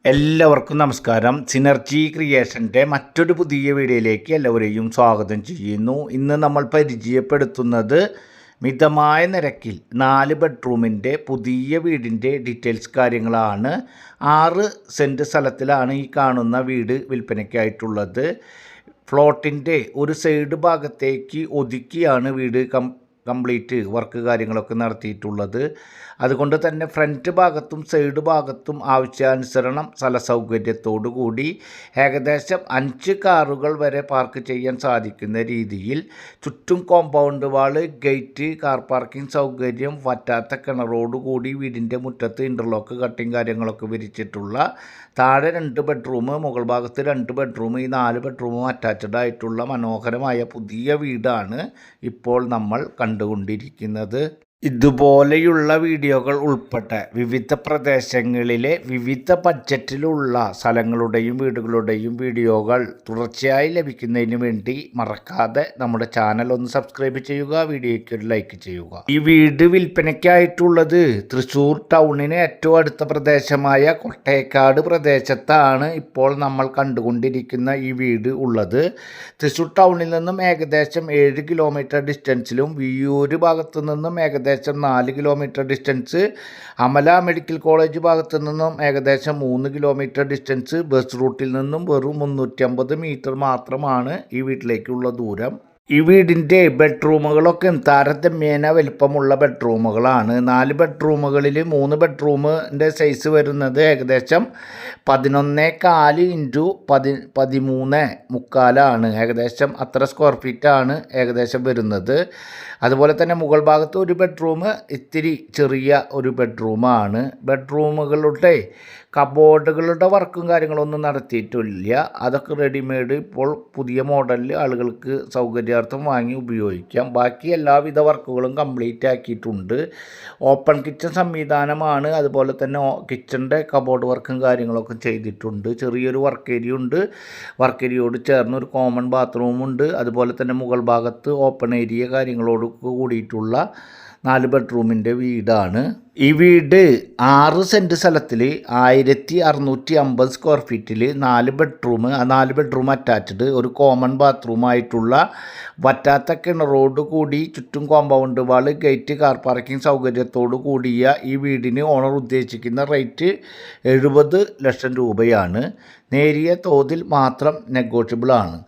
എല്ലാവർക്കും നമസ്കാരം. സിനർജി ക്രിയേഷൻ്റെ മറ്റൊരു പുതിയ വീഡിയോയിലേക്ക് എല്ലാവരെയും സ്വാഗതം ചെയ്യുന്നു. ഇന്ന് നമ്മൾ പരിചയപ്പെടുത്തുന്നത് മിതമായ നിരക്കിൽ 4 ബെഡ്റൂമിൻ്റെ പുതിയ വീടിൻ്റെ ഡീറ്റെയിൽസ് കാര്യങ്ങളാണ്. 6 സെൻറ്റ് സ്ഥലത്തിലാണ് ഈ കാണുന്ന വീട് വിൽപ്പനയ്ക്കായിട്ടുള്ളത്. ഫ്ലോട്ടിൻ്റെ ഒരു സൈഡ് ഭാഗത്തേക്ക് ഒതുക്കിയാണ് വീട് കംപ്ലീറ്റ് വർക്ക് കാര്യങ്ങളൊക്കെ നടത്തിയിട്ടുള്ളത്. അതുകൊണ്ട് തന്നെ ഫ്രണ്ട് ഭാഗത്തും സൈഡ് ഭാഗത്തും ആവശ്യാനുസരണം സ്ഥല സൗകര്യത്തോടു കൂടി ഏകദേശം 5 കാറുകൾ വരെ പാർക്ക് ചെയ്യാൻ സാധിക്കുന്ന രീതിയിൽ ചുറ്റും കോമ്പൗണ്ട് വാള്, ഗേറ്റ്, കാർ പാർക്കിംഗ് സൗകര്യം, വറ്റാത്ത കിണറോടുകൂടി വീടിൻ്റെ മുറ്റത്ത് ഇൻ്റർലോക്ക് കട്ടിങ് കാര്യങ്ങളൊക്കെ വിരിച്ചിട്ടുള്ള, താഴെ 2 ബെഡ്റൂം, മുകൾ ഭാഗത്ത് 2 ബെഡ്റൂം, ഈ 4 ബെഡ്റൂമും അറ്റാച്ച്ഡ് ആയിട്ടുള്ള മനോഹരമായ പുതിയ വീടാണ് ഇപ്പോൾ നമ്മൾ കണ്ടുകൊണ്ടിരിക്കുന്നത്. ഇതുപോലെയുള്ള വീഡിയോകൾ ഉൾപ്പെട്ട വിവിധ പ്രദേശങ്ങളിലെ വിവിധ ബഡ്ജറ്റിലുള്ള സ്ഥലങ്ങളുടെയും വീടുകളുടെയും വീഡിയോകൾ തുടർച്ചയായി ലഭിക്കുന്നതിന് വേണ്ടി മറക്കാതെ നമ്മുടെ ചാനൽ ഒന്ന് സബ്സ്ക്രൈബ് ചെയ്യുക, വീഡിയോയ്ക്ക് ഒരു ലൈക്ക് ചെയ്യുക. ഈ വീട് വിൽപ്പനയ്ക്കായിട്ടുള്ളത് തൃശ്ശൂർ ടൗണിന് ഏറ്റവും അടുത്ത പ്രദേശമായ കൊട്ടേക്കാട് പ്രദേശത്താണ് ഇപ്പോൾ നമ്മൾ കണ്ടുകൊണ്ടിരിക്കുന്ന ഈ വീട് ഉള്ളത്. തൃശ്ശൂർ ടൗണിൽ നിന്നും ഏകദേശം 7 കിലോമീറ്റർ ഡിസ്റ്റൻസിലും വിയ്യൂർ ഭാഗത്തു നിന്നും ഏകദേശം 4 kilometre distance, Amala medical college ഭാഗത്തു നിന്നും ഏകദേശം 3 കിലോമീറ്റർ ഡിസ്റ്റൻസ്, ബസ് റൂട്ടിൽ നിന്നും വെറും 350 മീറ്റർ മാത്രമാണ് ഈ വീട്ടിലേക്കുള്ള ദൂരം. ഈ വീടിൻ്റെ ബെഡ്റൂമുകളൊക്കെ താരതമ്യേന വലിപ്പമുള്ള ബെഡ്റൂമുകളാണ്. 4 ബെഡ്റൂമുകളിൽ 3 ബെഡ്റൂമിൻ്റെ സൈസ് വരുന്നത് ഏകദേശം 11.4 ഇൻറ്റു 13.75 ഏകദേശം അത്ര സ്ക്വയർ ഫീറ്റാണ് ഏകദേശം വരുന്നത്. അതുപോലെ തന്നെ മുകൾ ഭാഗത്ത് ഒരു ബെഡ്റൂം ഇത്തിരി ചെറിയ ഒരു ബെഡ്റൂമാണ്. ബെഡ്റൂമുകളുടെ കബോർഡുകളുടെ വർക്കും കാര്യങ്ങളൊന്നും നടത്തിയിട്ടില്ല. അതൊക്കെ റെഡിമെയ്ഡ് ഇപ്പോൾ പുതിയ മോഡലിൽ ആളുകൾക്ക് സൗകര്യാർത്ഥം വാങ്ങി ഉപയോഗിക്കാം. ബാക്കി എല്ലാവിധ വർക്കുകളും കംപ്ലീറ്റ് ആക്കിയിട്ടുണ്ട്. ഓപ്പൺ കിച്ചൺ സംവിധാനമാണ്. അതുപോലെ തന്നെ കിച്ചണിൻ്റെ കബോർഡ് വർക്കും കാര്യങ്ങളൊക്കെ ചെയ്തിട്ടുണ്ട്. ചെറിയൊരു വർക്ക് ഏരിയ ഉണ്ട്. വർക്ക് ഏരിയയോട് ചേർന്ന് ഒരു കോമൺ ബാത്റൂമുണ്ട്. അതുപോലെ തന്നെ മുകൾ ഭാഗത്ത് ഓപ്പൺ ഏരിയ കാര്യങ്ങളോട് കൂടിയിട്ടുള്ള 4 ബെഡ്റൂമിൻ്റെ വീടാണ്. ഈ വീട് 6 സെൻറ്റ് സ്ഥലത്തിൽ 1650 സ്ക്വയർ ഫീറ്റിൽ 4 ബെഡ്റൂം, ആ 4 ബെഡ്റൂം അറ്റാച്ച്ഡ്, ഒരു കോമൺ ബാത്റൂമായിട്ടുള്ള, വറ്റാത്ത കിണറോട് കൂടി ചുറ്റും കോമ്പൗണ്ട് വാള്, ഗേറ്റ്, കാർ പാർക്കിംഗ് സൗകര്യത്തോടു കൂടിയ ഈ വീടിന് ഓണർ ഉദ്ദേശിക്കുന്ന റേറ്റ് 70 ലക്ഷം രൂപയാണ്. നേരിയ തോതിൽ മാത്രം നെഗോഷ്യബിൾ ആണ്.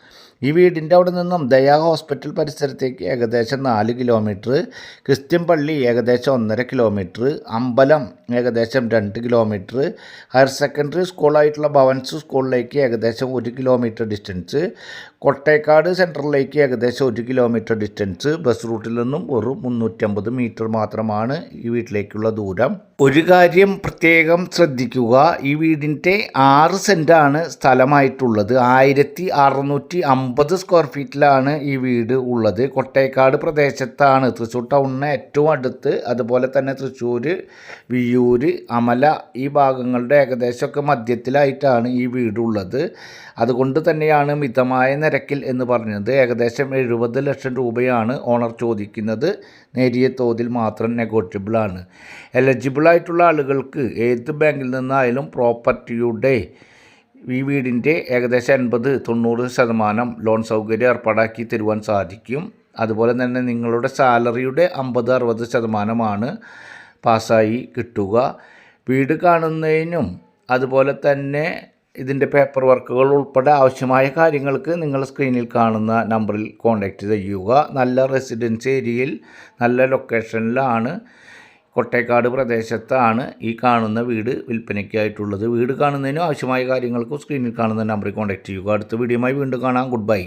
ഈ വീടിൻ്റെ അവിടെ നിന്നും ദയാ ഹോസ്പിറ്റൽ പരിസരത്തേക്ക് ഏകദേശം 4 കിലോമീറ്റർ, ക്രിസ്ത്യൻ പള്ളി ഏകദേശം 1.5 കിലോമീറ്റർ, അമ്പലം ഏകദേശം 2 കിലോമീറ്റർ, ഹയർ സെക്കൻഡറി സ്കൂളായിട്ടുള്ള ഭവൻസ് സ്കൂളിലേക്ക് ഏകദേശം 1 കിലോമീറ്റർ ഡിസ്റ്റൻസ്, കൊട്ടേക്കാട് സെൻറ്ററിലേക്ക് ഏകദേശം 1 കിലോമീറ്റർ ഡിസ്റ്റൻസ്, ബസ് റൂട്ടിൽ നിന്നും ഒരു 350 മീറ്റർ മാത്രമാണ് ഈ വീട്ടിലേക്കുള്ള ദൂരം. ഒരു കാര്യം പ്രത്യേകം ശ്രദ്ധിക്കുക, ഈ വീടിൻ്റെ 6 സെൻറ്റാണ് സ്ഥലമായിട്ടുള്ളത്. 1650 സ്ക്വയർ ഫീറ്റിലാണ് ഈ വീട് ഉള്ളത്. കൊട്ടേക്കാട് പ്രദേശത്താണ്, തൃശ്ശൂർ ടൗണിന് ഏറ്റവും അടുത്ത്. അതുപോലെ തന്നെ തൃശ്ശൂർ, വിയ്യൂർ, അമല ഈ ഭാഗങ്ങളുടെ ഏകദേശമൊക്കെ മധ്യത്തിലായിട്ടാണ് ഈ വീടുള്ളത്. അതുകൊണ്ട് തന്നെയാണ് മിതമായ നിരക്കിൽ എന്ന് പറഞ്ഞത്. ഏകദേശം 70 ലക്ഷം രൂപയാണ് ഓണർ ചോദിക്കുന്നത്. നേരിയ തോതിൽ മാത്രം നെഗോഷ്യബിളാണ്. എലിജിബിളായിട്ടുള്ള ആളുകൾക്ക് ഏത് ബാങ്കിൽ നിന്നായാലും പ്രോപ്പർട്ടിയുടെ ഈ വീടിൻ്റെ ഏകദേശം 80-90% ലോൺ സൗകര്യം ഏർപ്പാടാക്കി തരുവാൻ സാധിക്കും. അതുപോലെ തന്നെ നിങ്ങളുടെ സാലറിയുടെ 50-60% പാസ്സായി കിട്ടുക. വീട് കാണുന്നതിനും അതുപോലെ തന്നെ ഇതിൻ്റെ പേപ്പർ വർക്കുകൾ ഉൾപ്പെടെ ആവശ്യമായ കാര്യങ്ങൾക്ക് നിങ്ങൾ സ്ക്രീനിൽ കാണുന്ന നമ്പറിൽ കോൺടാക്റ്റ് ചെയ്യുക. നല്ല റെസിഡൻസ് ഏരിയയിൽ നല്ല ലൊക്കേഷനിലാണ്, കൊട്ടേക്കാട് പ്രദേശത്താണ് ഈ കാണുന്ന വീട് വിൽപ്പനയ്ക്കായിട്ടുള്ളത്. വീട് കാണുന്നതിനും ആവശ്യമായ കാര്യങ്ങൾക്കും സ്ക്രീനിൽ കാണുന്ന നമ്പറിൽ കോൺടാക്റ്റ് ചെയ്യുക. അടുത്ത വീഡിയോയുമായി വീണ്ടും കാണാം. Good bye.